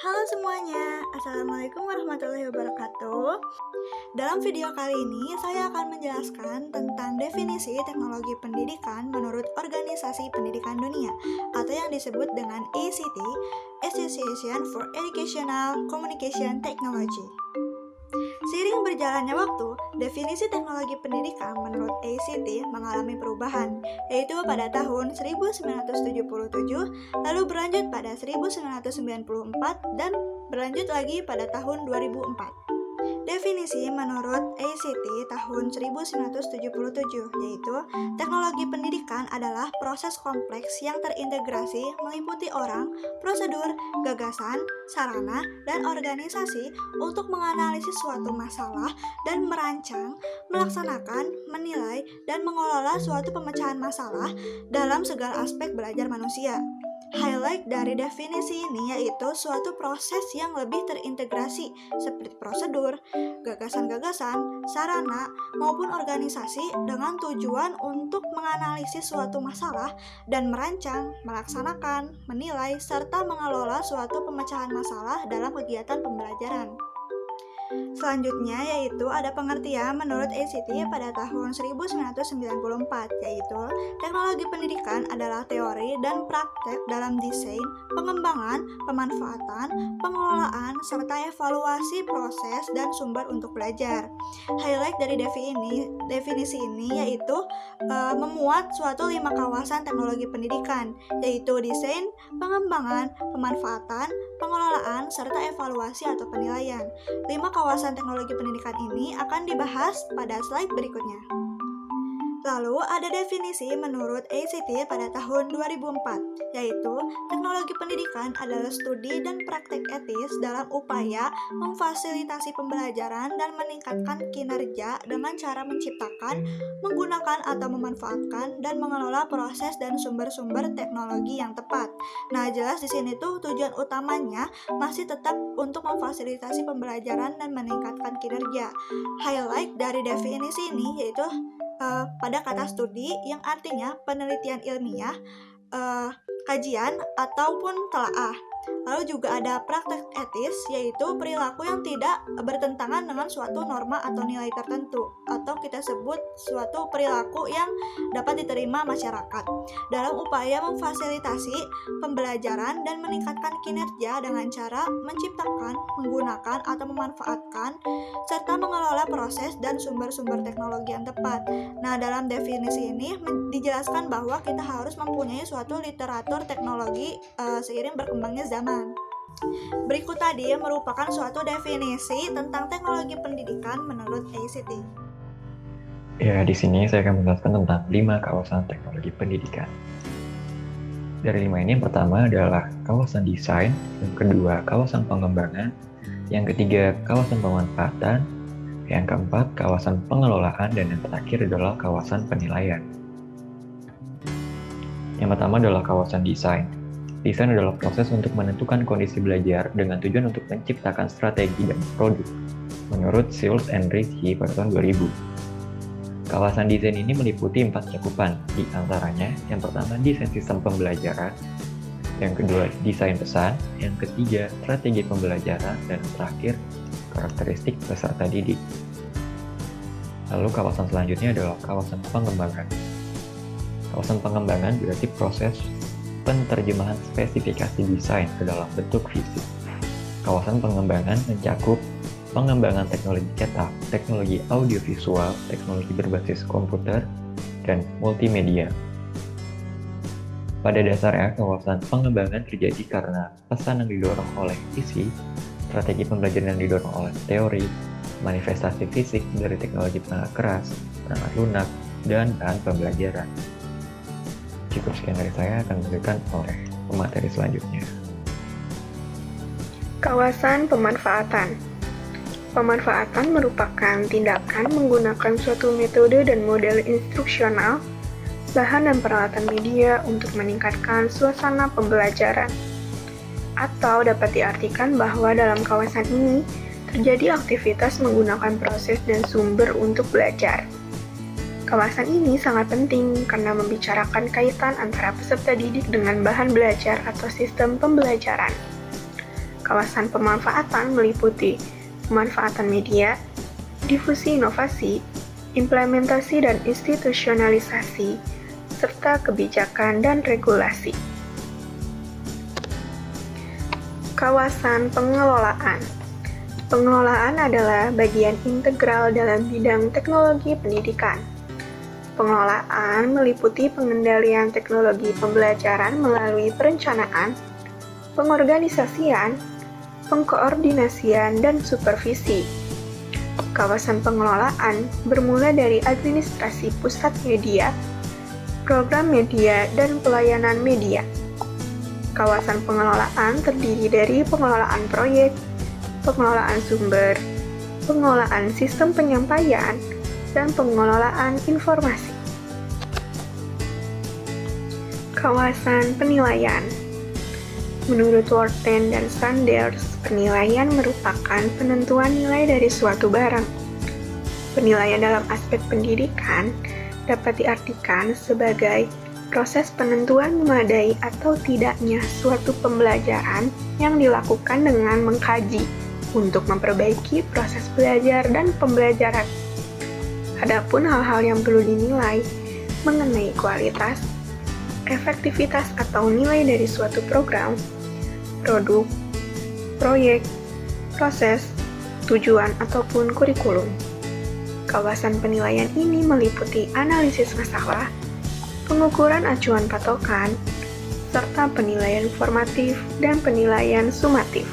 Halo semuanya, Assalamualaikum warahmatullahi wabarakatuh. Dalam video kali ini, saya akan menjelaskan tentang definisi teknologi pendidikan menurut Organisasi Pendidikan Dunia, atau yang disebut dengan ACT, Association for Educational Communication Technology. Seiring berjalannya waktu, definisi teknologi pendidikan menurut ACT mengalami perubahan, yaitu pada tahun 1977, lalu berlanjut pada 1994, dan berlanjut lagi pada tahun 2004. Definisi menurut ACT tahun 1977 yaitu teknologi pendidikan adalah proses kompleks yang terintegrasi meliputi orang, prosedur, gagasan, sarana, dan organisasi untuk menganalisis suatu masalah dan merancang, melaksanakan, menilai, dan mengelola suatu pemecahan masalah dalam segala aspek belajar manusia. Highlight dari definisi ini yaitu suatu proses yang lebih terintegrasi seperti prosedur, gagasan-gagasan, sarana, maupun organisasi dengan tujuan untuk menganalisis suatu masalah dan merancang, melaksanakan, menilai, serta mengelola suatu pemecahan masalah dalam kegiatan pembelajaran. Selanjutnya yaitu ada pengertian menurut ACT pada tahun 1994, yaitu teknologi pendidikan adalah teori dan praktek dalam desain, pengembangan, pemanfaatan, pengelolaan, serta evaluasi proses dan sumber untuk belajar. Highlight dari definisi ini yaitu memuat suatu 5 kawasan teknologi pendidikan, yaitu desain, pengembangan, pemanfaatan, pengelolaan, serta evaluasi atau penilaian. 5 kawasan teknologi pendidikan ini akan dibahas pada slide berikutnya. Lalu ada definisi menurut ACT pada tahun 2004, yaitu teknologi pendidikan adalah studi dan praktek etis dalam upaya memfasilitasi pembelajaran dan meningkatkan kinerja dengan cara menciptakan, menggunakan atau memanfaatkan dan mengelola proses dan sumber-sumber teknologi yang tepat. Nah, jelas di sini tuh tujuan utamanya masih tetap untuk memfasilitasi pembelajaran dan meningkatkan kinerja. Highlight dari definisi ini yaitu pada kata studi yang artinya penelitian ilmiah, kajian ataupun telaah. Lalu juga ada praktek etis, yaitu perilaku yang tidak bertentangan dengan suatu norma atau nilai tertentu, atau kita sebut suatu perilaku yang dapat diterima masyarakat dalam upaya memfasilitasi pembelajaran dan meningkatkan kinerja dengan cara menciptakan, menggunakan atau memanfaatkan serta mengelola proses dan sumber-sumber teknologi yang tepat. Nah, dalam definisi ini dijelaskan bahwa kita harus mempunyai suatu literatur teknologi seiring berkembangnya zaman. Berikut tadi merupakan suatu definisi tentang teknologi pendidikan menurut ACT. Ya, di sini saya akan menjelaskan tentang 5 kawasan teknologi pendidikan. Dari 5 ini, yang pertama adalah kawasan desain, yang kedua kawasan pengembangan, yang ketiga kawasan pemanfaatan, yang keempat kawasan pengelolaan, dan yang terakhir adalah kawasan penilaian. Yang pertama adalah kawasan desain. Desain adalah proses untuk menentukan kondisi belajar dengan tujuan untuk menciptakan strategi dan produk, menurut Searle and Ritchie pada tahun 2000. Kawasan desain ini meliputi 4 cakupan, di antaranya yang pertama desain sistem pembelajaran, yang kedua desain pesan, yang ketiga strategi pembelajaran, dan yang terakhir karakteristik peserta didik. Lalu kawasan selanjutnya adalah kawasan pengembangan. Kawasan pengembangan berarti proses penerjemahan spesifikasi desain ke dalam bentuk fisik. Kawasan pengembangan mencakup pengembangan teknologi cetak, teknologi audiovisual, teknologi berbasis komputer, dan multimedia. Pada dasarnya, kawasan pengembangan terjadi karena pesan yang didorong oleh isi, strategi pembelajaran yang didorong oleh teori, manifestasi fisik dari teknologi perangkat keras, perangkat lunak, dan bahan pembelajaran. Cukup sekian dari saya, akan memberikan oleh pemateri selanjutnya. Kawasan pemanfaatan. Pemanfaatan merupakan tindakan menggunakan suatu metode dan model instruksional, bahan dan peralatan media untuk meningkatkan suasana pembelajaran. Atau dapat diartikan bahwa dalam kawasan ini terjadi aktivitas menggunakan proses dan sumber untuk belajar. Kawasan ini sangat penting karena membicarakan kaitan antara peserta didik dengan bahan belajar atau sistem pembelajaran. Kawasan pemanfaatan meliputi pemanfaatan media, difusi inovasi, implementasi dan institusionalisasi, serta kebijakan dan regulasi. Kawasan pengelolaan. Pengelolaan adalah bagian integral dalam bidang teknologi pendidikan. Pengelolaan meliputi pengendalian teknologi pembelajaran melalui perencanaan, pengorganisasian, pengkoordinasian, dan supervisi. Kawasan pengelolaan bermula dari administrasi pusat media, program media, dan pelayanan media. Kawasan pengelolaan terdiri dari pengelolaan proyek, pengelolaan sumber, pengelolaan sistem penyampaian, dan pengelolaan informasi. Kawasan penilaian. Menurut Wharton dan Sanders, penilaian merupakan penentuan nilai dari suatu barang. Penilaian dalam aspek pendidikan dapat diartikan sebagai proses penentuan memadai atau tidaknya suatu pembelajaran yang dilakukan dengan mengkaji untuk memperbaiki proses belajar dan pembelajaran. Adapun hal-hal yang perlu dinilai mengenai kualitas, efektivitas atau nilai dari suatu program, produk, proyek, proses, tujuan, ataupun kurikulum. Kawasan penilaian ini meliputi analisis masalah, pengukuran acuan patokan, serta penilaian formatif dan penilaian sumatif.